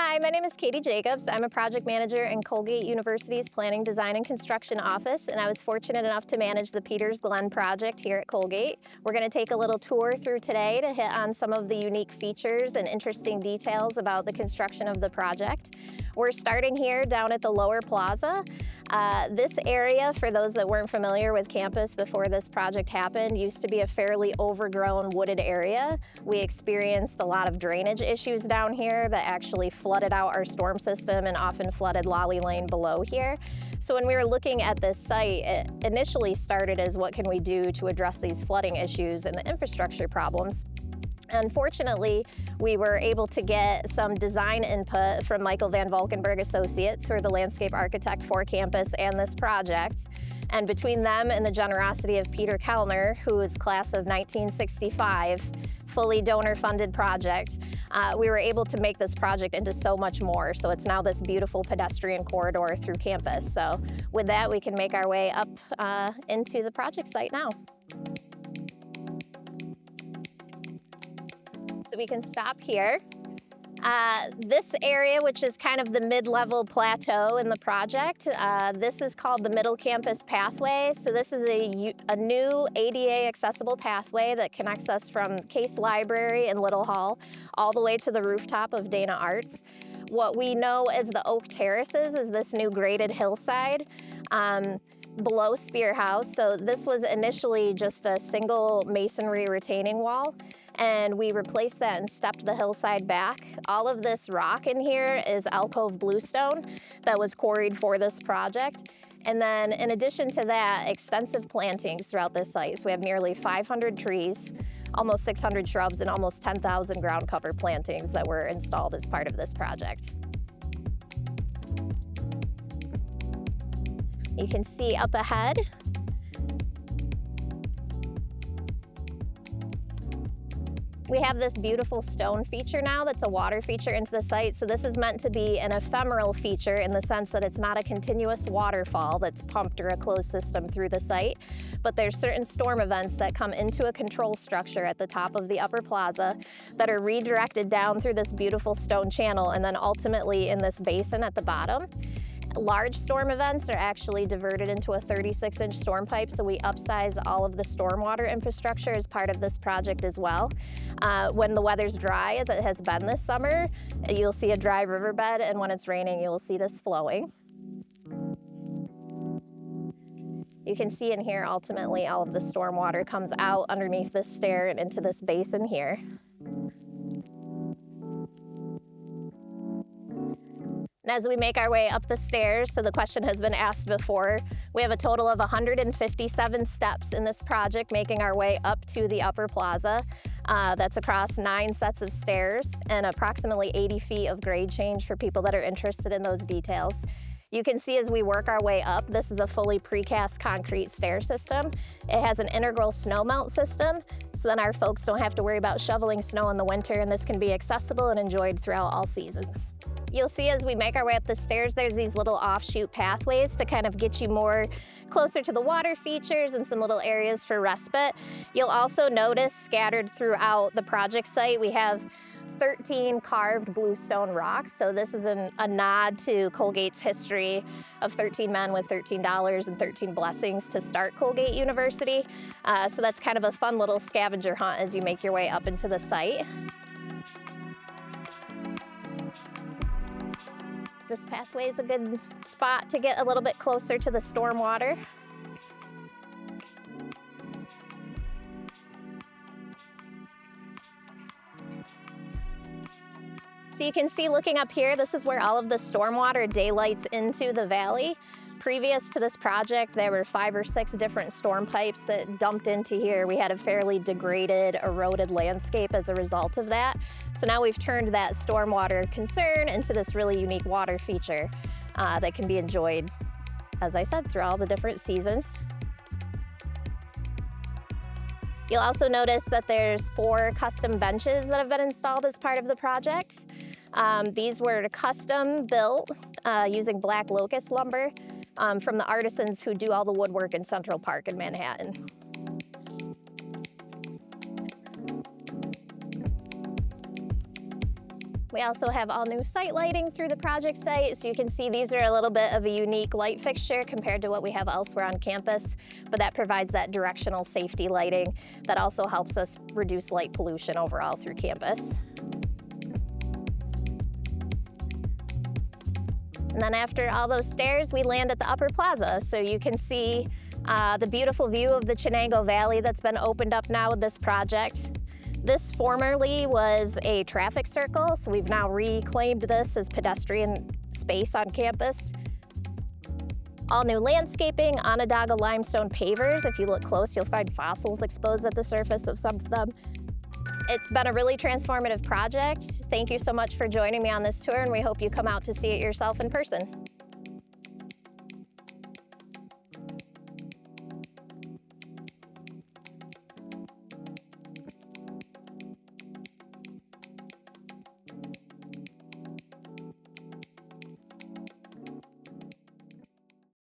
Hi, my name is Katie Jacobs. I'm a project manager in Colgate University's Planning, Design, and Construction office, and I was fortunate enough to manage the Peters Glen project here at Colgate. We're going to take a little tour through today to hit on some of the unique features and interesting details about the construction of the project. We're starting here down at the lower plaza. This area, for those that weren't familiar with campus before this project happened, used to be a fairly overgrown wooded area. We experienced a lot of drainage issues down here that actually flooded out our storm system and often flooded Lolly Lane below here. So when we were looking at this site, it initially started as what can we do to address these flooding issues and the infrastructure problems. Unfortunately, we were able to get some design input from Michael Van Valkenburg Associates, who are the landscape architect for campus and this project. And between them and the generosity of Peter Kellner, who is class of 1965, fully donor-funded project, we were able to make this project into so much more. So it's now this beautiful pedestrian corridor through campus. So with that, we can make our way up into the project site now. So we can stop here. This area, which is kind of the mid-level plateau in the project, this is called the Middle Campus Pathway. So this is a new ADA accessible pathway that connects us from Case Library in Little Hall all the way to the rooftop of Dana Arts. What we know as the Oak Terraces is this new graded hillside below Spear House. So this was initially just a single masonry retaining wall, and we replaced that and stepped the hillside back. All of this rock in here is alcove bluestone that was quarried for this project. And then in addition to that, extensive plantings throughout this site. So we have nearly 500 trees, almost 600 shrubs, and almost 10,000 ground cover plantings that were installed as part of this project. You can see up ahead, we have this beautiful stone feature now that's a water feature into the site. So this is meant to be an ephemeral feature in the sense that it's not a continuous waterfall that's pumped or a closed system through the site, but there's certain storm events that come into a control structure at the top of the upper plaza that are redirected down through this beautiful stone channel and then ultimately in this basin at the bottom. Large storm events are actually diverted into a 36-inch storm pipe, so we upsize all of the stormwater infrastructure as part of this project as well. When the weather's dry, as it has been this summer, you'll see a dry riverbed, and when it's raining, you'll see this flowing. You can see in here, ultimately, all of the stormwater comes out underneath this stair and into this basin here. And as we make our way up the stairs, so the question has been asked before, we have a total of 157 steps in this project, making our way up to the upper plaza. That's across 9 sets of stairs and approximately 80 feet of grade change for people that are interested in those details. You can see as we work our way up, this is a fully precast concrete stair system. It has an integral snow melt system, so then our folks don't have to worry about shoveling snow in the winter, and this can be accessible and enjoyed throughout all seasons. You'll see as we make our way up the stairs, there's these little offshoot pathways to kind of get you more closer to the water features and some little areas for respite. You'll also notice scattered throughout the project site, we have 13 carved bluestone rocks. So this is a nod to Colgate's history of 13 men with $13 and 13 blessings to start Colgate University. So that's kind of a fun little scavenger hunt as you make your way up into the site. This pathway is a good spot to get a little bit closer to the stormwater. So you can see looking up here, this is where all of the stormwater daylights into the valley. Previous to this project, there were 5 or 6 different storm pipes that dumped into here. We had a fairly degraded, eroded landscape as a result of that. So now we've turned that stormwater concern into this really unique water feature that can be enjoyed, as I said, through all the different seasons. You'll also notice that there's 4 custom benches that have been installed as part of the project. These were custom built using black locust lumber from the artisans who do all the woodwork in Central Park in Manhattan. We also have all new site lighting through the project site, so you can see these are a little bit of a unique light fixture compared to what we have elsewhere on campus, but that provides that directional safety lighting that also helps us reduce light pollution overall through campus. And then after all those stairs, we land at the upper plaza, so you can see the beautiful view of the Chenango Valley that's been opened up now with this project. This formerly was a traffic circle, so we've now reclaimed this as pedestrian space on campus. All new landscaping, Onondaga limestone pavers. If you look close, you'll find fossils exposed at the surface of some of them. It's been a really transformative project. Thank you so much for joining me on this tour, and we hope you come out to see it yourself in person.